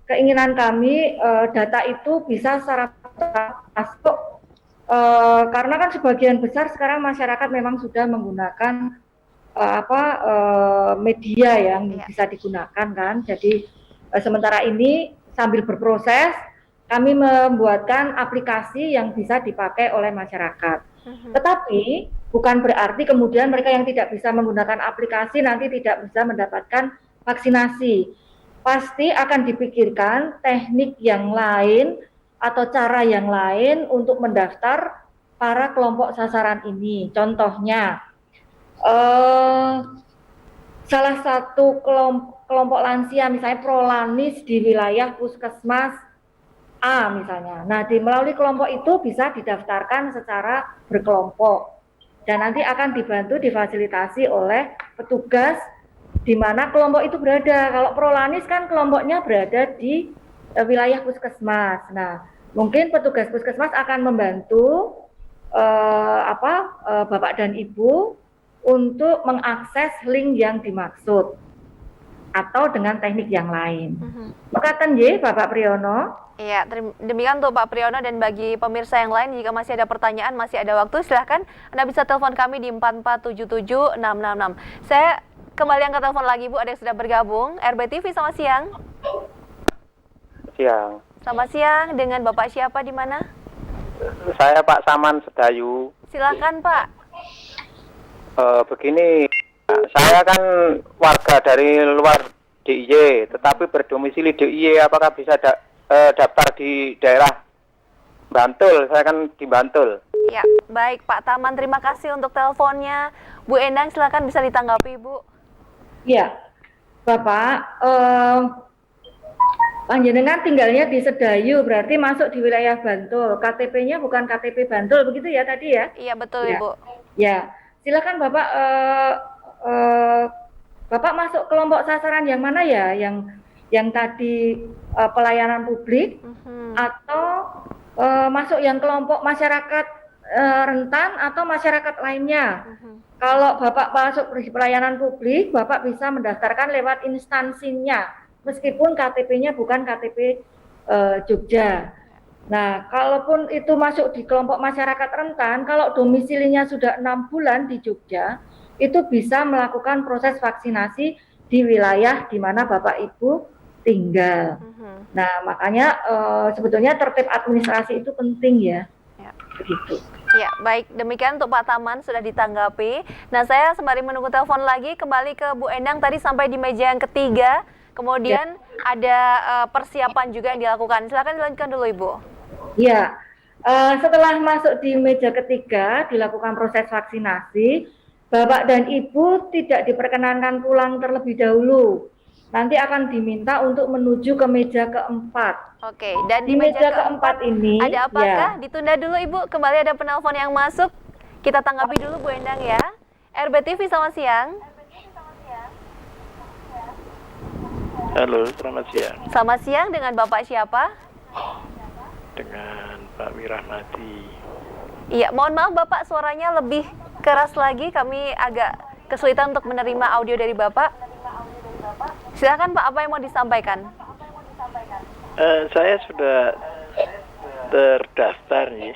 keinginan kami data itu bisa secara masuk. Karena kan sebagian besar sekarang masyarakat memang sudah menggunakan media yang bisa digunakan kan. Jadi sementara ini sambil berproses kami membuatkan aplikasi yang bisa dipakai oleh masyarakat. Tetapi bukan berarti kemudian mereka yang tidak bisa menggunakan aplikasi nanti tidak bisa mendapatkan vaksinasi. Pasti akan dipikirkan teknik yang lain atau cara yang lain untuk mendaftar para kelompok sasaran ini. Contohnya salah satu kelompok lansia misalnya prolanis di wilayah puskesmas A misalnya. Nah, melalui kelompok itu bisa didaftarkan secara berkelompok dan nanti akan dibantu difasilitasi oleh petugas di mana kelompok itu berada. Kalau prolanis kan kelompoknya berada di wilayah puskesmas. Nah, mungkin petugas puskesmas akan membantu Bapak dan Ibu untuk mengakses link yang dimaksud atau dengan teknik yang lain. Mekaten nggih Bapak Priyono. Iya, demikian untuk Pak Priyono, dan bagi pemirsa yang lain jika masih ada pertanyaan, masih ada waktu, silahkan Anda bisa telepon kami di 4477666. Saya kembali angkat telepon lagi Bu, ada yang sudah bergabung. RBTV, selamat siang. Siang. Selamat siang, dengan Bapak siapa di mana? Saya Pak Saman Sedayu. Silakan Pak. Begini, saya kan warga dari luar DIY, tetapi berdomisili DIY. Apakah bisa daftar di daerah Bantul? Saya kan di Bantul. Ya, baik Pak Taman, terima kasih untuk teleponnya. Bu Endang, silakan bisa ditanggapi Bu. Ya, Bapak, panjenengan tinggalnya di Sedayu, berarti masuk di wilayah Bantul. KTP-nya bukan KTP Bantul, begitu ya tadi ya? Iya, betul ya. Ibu. Ya, silakan Bapak. Bapak masuk kelompok sasaran yang mana ya? Yang tadi pelayanan publik atau masuk yang kelompok masyarakat rentan atau masyarakat lainnya? Kalau Bapak masuk di pelayanan publik, Bapak bisa mendaftarkan lewat instansinya, meskipun KTP-nya bukan KTP Jogja. Nah, kalaupun itu masuk di kelompok masyarakat rentan, kalau domisilinya sudah 6 bulan di Jogja, itu bisa melakukan proses vaksinasi di wilayah di mana Bapak Ibu tinggal. Nah, makanya sebetulnya tertib administrasi itu penting ya. begitu. Ya, baik. Demikian untuk Pak Taman sudah ditanggapi. Nah, saya sembari menunggu telepon lagi, kembali ke Bu Endang tadi sampai di meja yang ketiga. Kemudian ada persiapan juga yang dilakukan. Silakan dilanjutkan dulu, Ibu. Ya, setelah masuk di meja ketiga, dilakukan proses vaksinasi, Bapak dan Ibu tidak diperkenankan pulang terlebih dahulu. Nanti akan diminta untuk menuju ke meja keempat. Oke, dan Di meja keempat ini, ada apakah? ya. Ditunda dulu, Ibu. Kembali ada penelpon yang masuk. Kita tanggapi dulu, Bu Endang ya. RBTV, selamat siang. Halo, selamat siang. Selamat siang, dengan Bapak siapa? Dengan Pak Wirahmadi. Iya, mohon maaf Bapak, suaranya lebih keras lagi. Kami agak kesulitan untuk menerima audio dari Bapak. Silakan Pak, apa yang mau disampaikan? Saya sudah terdaftar nih,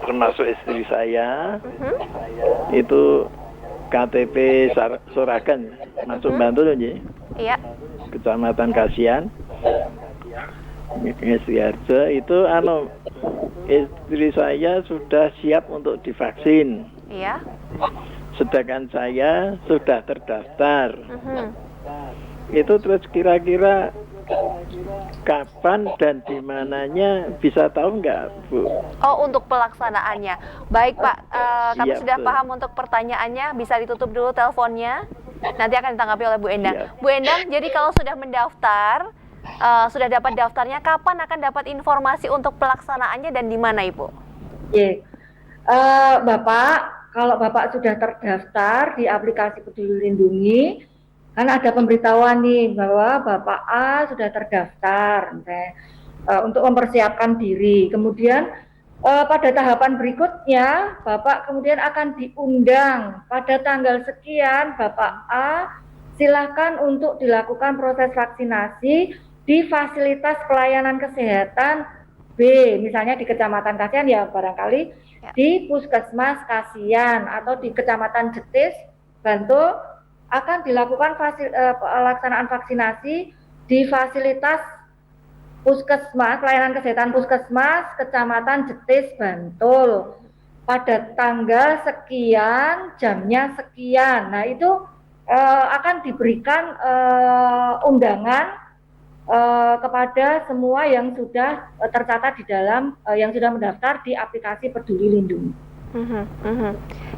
termasuk istri saya. Itu KTP Sorakan, masuk Bantul nih. Iya. Kecamatan Kasihan. Siharjo itu istri saya sudah siap untuk divaksin. Iya. Sedangkan saya sudah terdaftar. Itu terus kira-kira kapan dan di mananya bisa tahu nggak, Bu? Oh, untuk pelaksanaannya. Baik Pak, kami Iya, sudah betul. paham untuk pertanyaannya. Bisa ditutup dulu teleponnya. Nanti akan ditanggapi oleh Bu Endang. Iya. Bu Endang, jadi kalau sudah mendaftar, sudah dapat daftarnya, kapan akan dapat informasi untuk pelaksanaannya dan di mana, Ibu? Oke. Bapak, kalau Bapak sudah terdaftar di aplikasi Peduli Lindungi, kan ada pemberitahuan nih bahwa Bapak A sudah terdaftar untuk mempersiapkan diri. Kemudian pada tahapan berikutnya, Bapak kemudian akan diundang pada tanggal sekian, Bapak A silakan untuk dilakukan proses vaksinasi di fasilitas pelayanan kesehatan B, misalnya di Kecamatan Kasihan ya barangkali di Puskesmas Kasihan atau di Kecamatan Jetis, Bantul akan dilakukan pelaksanaan vaksinasi di fasilitas Puskesmas, pelayanan kesehatan Puskesmas Kecamatan Jetis, Bantul pada tanggal sekian, jamnya sekian. Nah itu akan diberikan undangan kepada semua yang sudah tercatat di dalam yang sudah mendaftar di aplikasi Peduli Lindungi.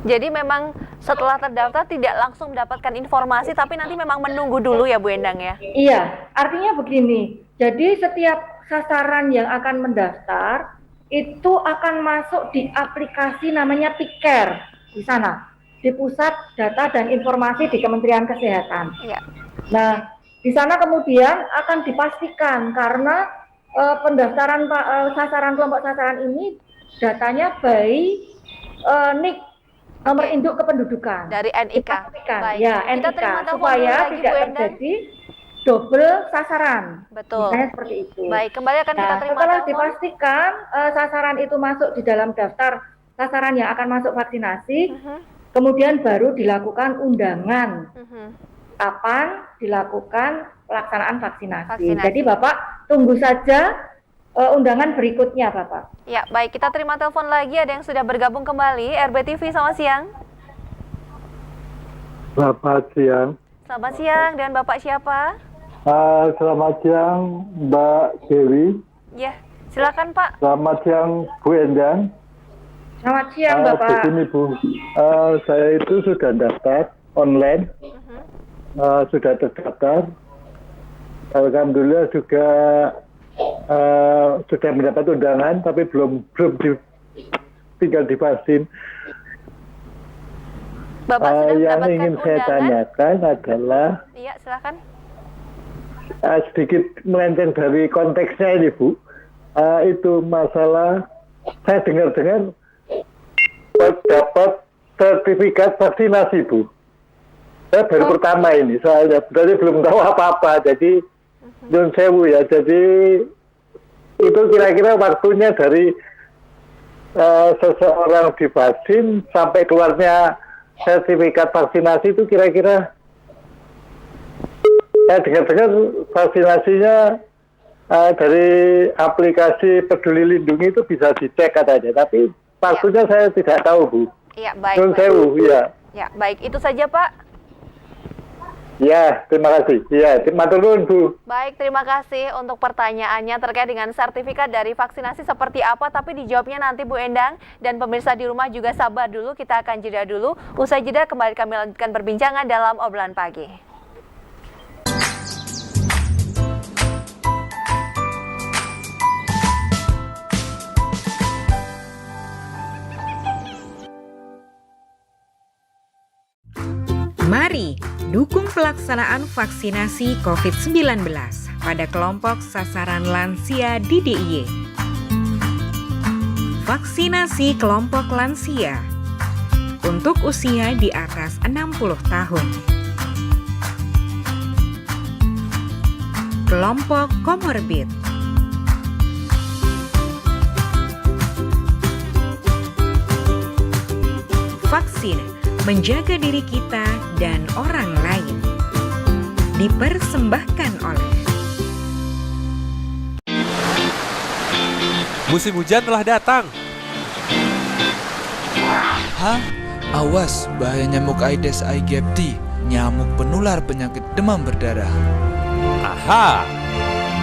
Jadi memang setelah terdaftar tidak langsung mendapatkan informasi, tapi nanti memang menunggu dulu ya Bu Endang ya? Iya, artinya begini. Jadi setiap sasaran yang akan mendaftar itu akan masuk di aplikasi namanya Piker di sana, di Pusat Data dan Informasi di Kementerian Kesehatan. Iya. Nah, di sana kemudian akan dipastikan karena pendaftaran sasaran kelompok sasaran ini datanya by NIK, nomor induk kependudukan dari NIK. Baik. Ya, Kita NIK terima telepon supaya dulu lagi, tidak Bu Endang. terjadi double sasaran. Betul. Misalnya seperti itu. Baik, kembali akan kita Nah, terima setelah telepon. dipastikan sasaran itu masuk di dalam daftar sasaran yang akan masuk vaksinasi, kemudian baru dilakukan undangan. Kapan dilakukan pelaksanaan vaksinasi. Jadi Bapak tunggu saja undangan berikutnya Bapak. Ya, baik. Kita terima telepon lagi. Ada yang sudah bergabung kembali. RBTV, selamat siang. Selamat siang. Selamat siang. Dan Bapak siapa? Selamat siang Mbak Dewi. Ya, silakan Pak. Selamat siang Bu Endang. Selamat siang Bapak. Begini Bu, saya itu sudah daftar online, sudah terdaftar. Alhamdulillah juga sudah mendapat undangan, tapi belum tinggal divaksin. Bapak sudah yang mendapatkan ingin saya undangan? tanyakan adalah Iya, silakan. sedikit melenceng dari konteksnya ini Bu. Itu masalah saya dengar-dengar dapat sertifikat vaksinasi Bu. Saya baru pertama ini, soalnya berarti belum tahu apa-apa. Jadi nyun sewu ya. Jadi itu kira-kira waktunya dari seseorang divaksin sampai keluarnya sertifikat vaksinasi itu kira-kira saya dengar-dengar vaksinasinya dari aplikasi Peduli Lindungi itu bisa dicek katanya, tapi pastinya saya tidak tahu, Bu. Iya, baik. Nun sewu, ya. Ya, baik. Itu saja, Pak. Ya, terima kasih. Ya, matur nuwun, Bu. Baik, terima kasih untuk pertanyaannya terkait dengan sertifikat dari vaksinasi seperti apa, tapi dijawabnya nanti Bu Endang, dan pemirsa di rumah juga sabar dulu, kita akan jeda dulu. Usai jeda kembali kami lanjutkan perbincangan dalam obrolan pagi. Mari dukung pelaksanaan vaksinasi COVID-19 pada kelompok sasaran lansia di DIY. Vaksinasi kelompok lansia untuk usia di atas 60 tahun. Kelompok komorbid. Vaksin menjaga diri kita dan orang lain. Dipersembahkan oleh Musim hujan telah datang. Hah? Awas, bahaya nyamuk Aedes aegypti, nyamuk penular penyakit demam berdarah. Aha!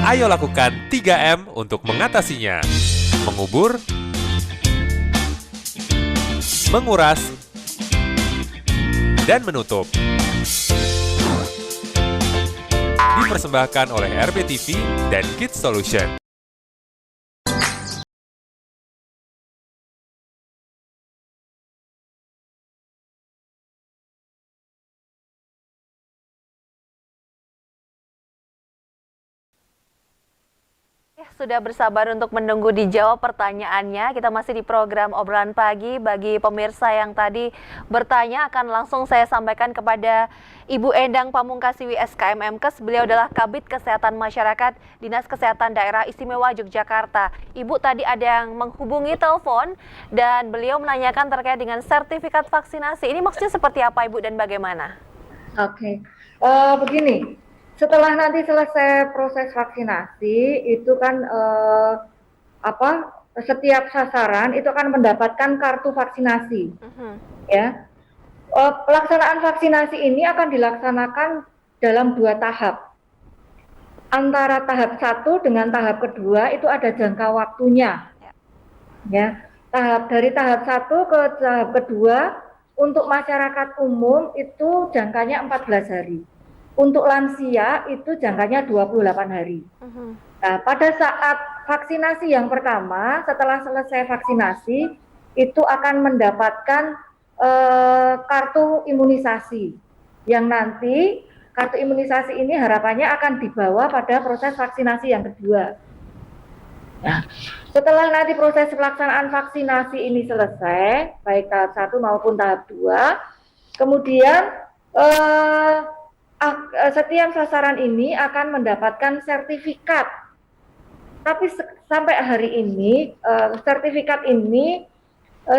Ayo lakukan 3M untuk mengatasinya. Mengubur, menguras, dan menutup. Dipersembahkan oleh RBTV dan Kids Solution. Sudah bersabar untuk menunggu dijawab pertanyaannya. Kita masih di program obrolan pagi. Bagi pemirsa yang tadi bertanya, akan langsung saya sampaikan kepada Ibu Endang Pamungkasiwi SKM Mkes. Beliau adalah Kabid Kesehatan Masyarakat Dinas Kesehatan Daerah Istimewa Yogyakarta. Ibu tadi ada yang menghubungi telepon dan beliau menanyakan terkait dengan sertifikat vaksinasi. Ini maksudnya seperti apa, Ibu, dan bagaimana? Oke. Begini. Setelah nanti selesai proses vaksinasi, itu kan setiap sasaran itu akan mendapatkan kartu vaksinasi. Ya, pelaksanaan vaksinasi ini akan dilaksanakan dalam 2 tahap. Antara tahap 1 dengan tahap kedua itu ada jangka waktunya. Ya, dari tahap 1 ke tahap kedua untuk masyarakat umum itu jangkanya 14 hari. Untuk lansia itu jangkanya 28 hari. Nah, pada saat vaksinasi yang pertama, setelah selesai vaksinasi, itu akan mendapatkan kartu imunisasi. Yang nanti kartu imunisasi ini harapannya akan dibawa pada proses vaksinasi yang kedua. Nah, setelah nanti proses pelaksanaan vaksinasi ini selesai, baik tahap 1 maupun tahap 2, kemudian setiap sasaran ini akan mendapatkan sertifikat. Tapi sampai hari ini, sertifikat ini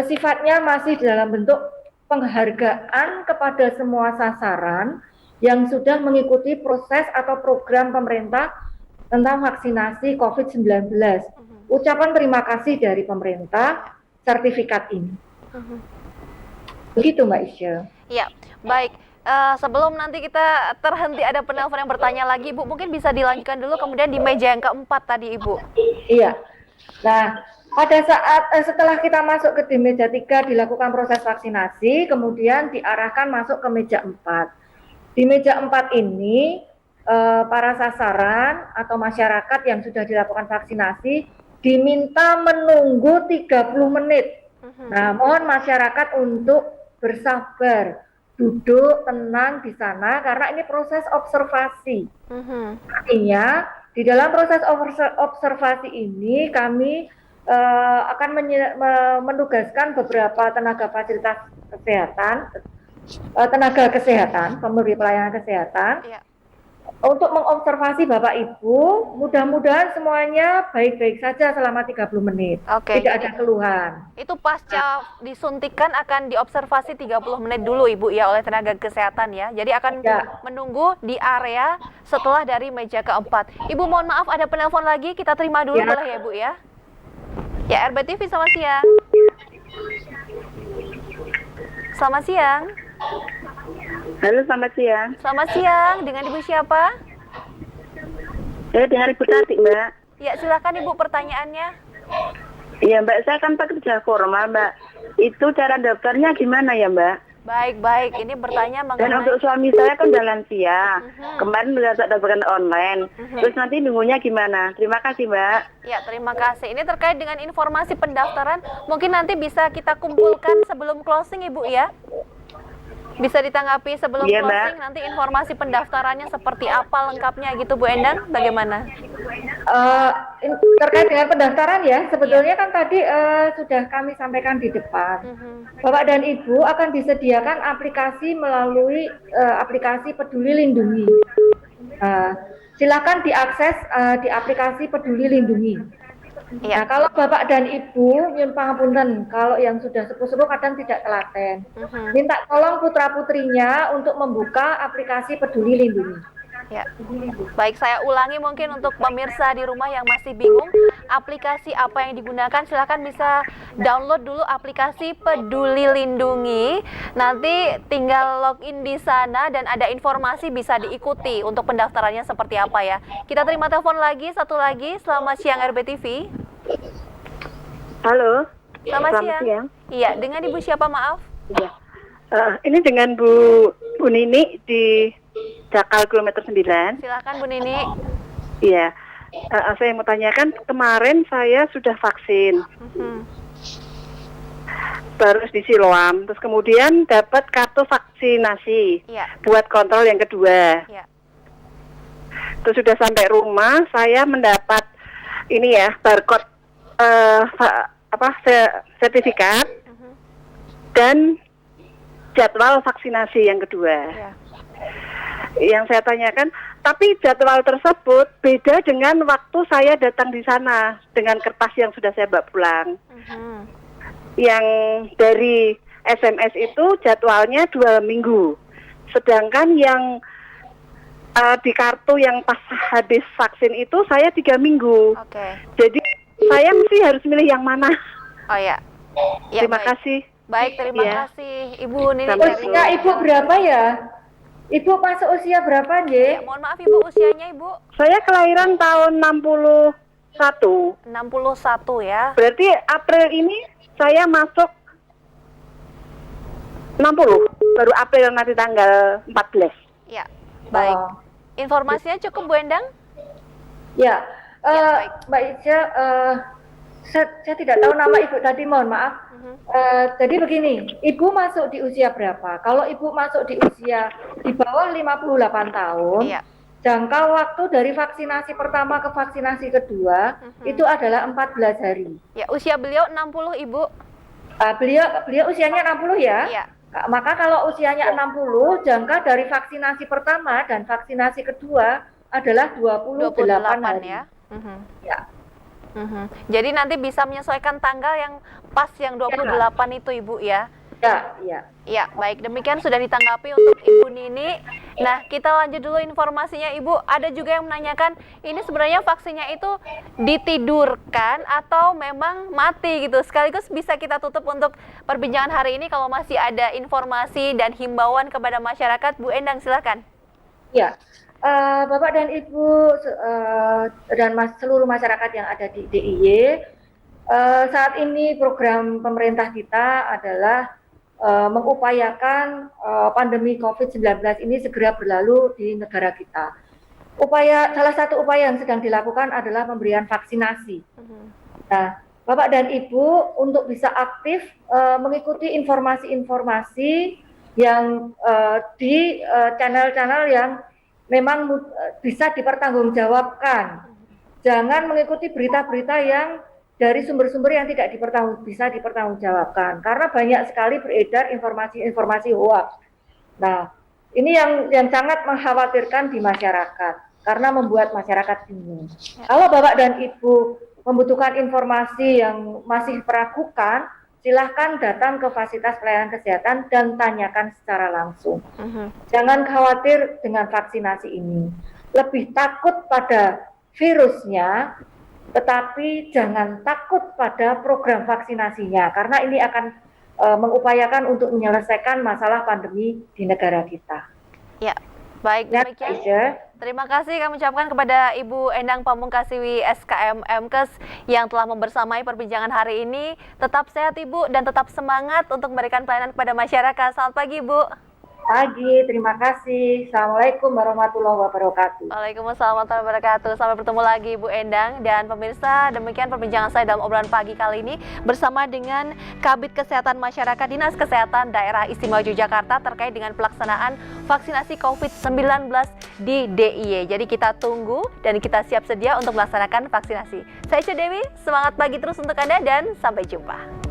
sifatnya masih dalam bentuk penghargaan kepada semua sasaran yang sudah mengikuti proses atau program pemerintah tentang vaksinasi COVID-19. Ucapan terima kasih dari pemerintah sertifikat ini. Begitu, Mbak Isya. Ya, baik. Sebelum nanti kita terhenti ada penelpon yang bertanya lagi, Ibu, mungkin bisa dilanjutkan dulu kemudian di meja yang keempat tadi, Ibu. Iya. Nah, pada saat setelah kita masuk ke di meja 3 dilakukan proses vaksinasi, kemudian diarahkan masuk ke meja 4. Di meja 4 ini para sasaran atau masyarakat yang sudah dilakukan vaksinasi diminta menunggu 30 menit. Nah, mohon masyarakat untuk bersabar. Duduk tenang di sana karena ini proses observasi. Artinya di dalam proses observasi ini kami akan menugaskan beberapa tenaga fasilitas kesehatan, tenaga kesehatan, pemberi pelayanan kesehatan, untuk mengobservasi Bapak Ibu, mudah-mudahan semuanya baik-baik saja selama 30 menit. Oke, Tidak ada keluhan. itu pasca disuntikan akan diobservasi 30 menit dulu Ibu ya oleh tenaga kesehatan ya. Jadi akan menunggu di area setelah dari meja keempat. Ibu mohon maaf ada penelpon lagi, kita terima dulu boleh ya Ibu ya. Ya RBTV selamat siang. Selamat siang. Halo, selamat siang. Selamat siang, dengan Ibu siapa? Saya dengan Ibu Tati, Mbak. Ya, silakan Ibu pertanyaannya. Iya, Mbak, saya kan pekerja formal, Mbak. Itu cara daftarnya gimana ya, Mbak? Baik. Ini bertanya Dan mengenai... untuk suami saya kan udah lansia. Kemarin daftarkan online. Terus nanti nunggunya gimana? Terima kasih, Mbak. Ya, terima kasih. Ini terkait dengan informasi pendaftaran. Mungkin nanti bisa kita kumpulkan sebelum closing, Ibu ya. Bisa ditanggapi sebelum closing, nanti informasi pendaftarannya seperti apa lengkapnya gitu Bu Endang, bagaimana? Terkait dengan pendaftaran ya, sebetulnya kan tadi sudah kami sampaikan di depan. Bapak dan Ibu akan disediakan aplikasi melalui aplikasi Peduli Lindungi. Silakan diakses di aplikasi Peduli Lindungi. Nah, kalau Bapak dan Ibu, nyun pangapunten, kalau yang sudah sepuh-sepuh kadang tidak telaten. Minta tolong putra-putrinya untuk membuka aplikasi Peduli Lindungi. Ya. Baik, saya ulangi mungkin untuk pemirsa di rumah yang masih bingung aplikasi apa yang digunakan, silakan bisa download dulu aplikasi Peduli Lindungi. Nanti tinggal login di sana dan ada informasi bisa diikuti untuk pendaftarannya seperti apa ya. Kita terima telepon lagi, satu lagi. Selamat siang RBTV. Halo. Selamat siang. Iya, dengan Ibu siapa maaf? Iya. Ini dengan Bu Nini di Jakal kilometer 9. Silakan Bu Nini. Iya. Saya mau tanyakan, kemarin saya sudah vaksin. Terus di Siloam, terus kemudian dapat kartu vaksinasi buat kontrol yang kedua. Terus sudah sampai rumah, saya mendapat ini ya barcode sertifikat dan jadwal vaksinasi yang kedua. Yang saya tanyakan, tapi jadwal tersebut beda dengan waktu saya datang di sana dengan kertas yang sudah saya bawa pulang. Yang dari SMS itu jadwalnya 2 minggu, sedangkan yang di kartu yang pas habis vaksin itu saya 3 minggu. Jadi saya mesti harus milih yang mana? Oh ya. Terima kasih. Baik, terima kasih Ibu Nini. Usia Ibu berapa ya? Ibu masuk usia berapa, Nje? Mohon maaf Ibu, usianya Ibu? Saya kelahiran tahun 61. 61 ya. Berarti April ini saya masuk 60. Baru April nanti tanggal 14. Ya, baik. Informasinya cukup Bu Endang? Ya, Mbak Ica, saya tidak tahu nama Ibu tadi, mohon maaf. Jadi begini, Ibu masuk di usia berapa? Kalau Ibu masuk di usia di bawah 58 tahun, jangka waktu dari vaksinasi pertama ke vaksinasi kedua itu adalah 14 hari. Ya, usia beliau 60 Ibu. Beliau usianya 60 ya? Iya. Maka kalau usianya 60, jangka dari vaksinasi pertama dan vaksinasi kedua adalah 28 hari. Ya. Ya. Jadi nanti bisa menyesuaikan tanggal yang pas yang 28 itu Ibu ya. Ya, baik. Demikian sudah ditanggapi untuk Ibu Nini. Nah, kita lanjut dulu informasinya Ibu. Ada juga yang menanyakan, ini sebenarnya vaksinnya itu ditidurkan atau memang mati gitu. Sekaligus bisa kita tutup untuk perbincangan hari ini kalau masih ada informasi dan himbauan kepada masyarakat. Bu Endang silakan. Ya. Bapak dan Ibu dan seluruh masyarakat yang ada di DIY, saat ini program pemerintah kita adalah mengupayakan pandemi COVID-19 ini segera berlalu di negara kita. Salah satu upaya yang sedang dilakukan adalah pemberian vaksinasi. Nah, Bapak dan Ibu untuk bisa aktif mengikuti informasi-informasi yang di channel-channel yang memang bisa dipertanggungjawabkan. Jangan mengikuti berita-berita yang dari sumber-sumber yang tidak bisa dipertanggungjawabkan. Karena banyak sekali beredar informasi-informasi hoax. Nah, Ini yang sangat mengkhawatirkan di masyarakat karena membuat masyarakat bingung. Kalau Bapak dan Ibu membutuhkan informasi yang masih meragukan, silahkan datang ke fasilitas pelayanan kesehatan dan tanyakan secara langsung. Jangan khawatir dengan vaksinasi ini. Lebih takut pada virusnya, tetapi jangan takut pada program vaksinasinya, karena ini akan mengupayakan untuk menyelesaikan masalah pandemi di negara kita. Ya, baik demikian. Terima kasih kami ucapkan kepada Ibu Endang Pamungkasiwi SKM MKes yang telah membersamai perbincangan hari ini. Tetap sehat Ibu dan tetap semangat untuk memberikan pelayanan kepada masyarakat. Selamat pagi Ibu. Pagi, terima kasih. Assalamualaikum warahmatullahi wabarakatuh. Waalaikumsalam warahmatullahi wabarakatuh. Sampai bertemu lagi Bu Endang. Dan pemirsa, demikian perbincangan saya dalam obrolan pagi kali ini bersama dengan Kabid Kesehatan Masyarakat Dinas Kesehatan Daerah Istimewa Yogyakarta terkait dengan pelaksanaan vaksinasi COVID-19 di DIY. Jadi kita tunggu dan kita siap sedia untuk melaksanakan vaksinasi. Saya Cia Dewi, semangat pagi terus untuk Anda dan sampai jumpa.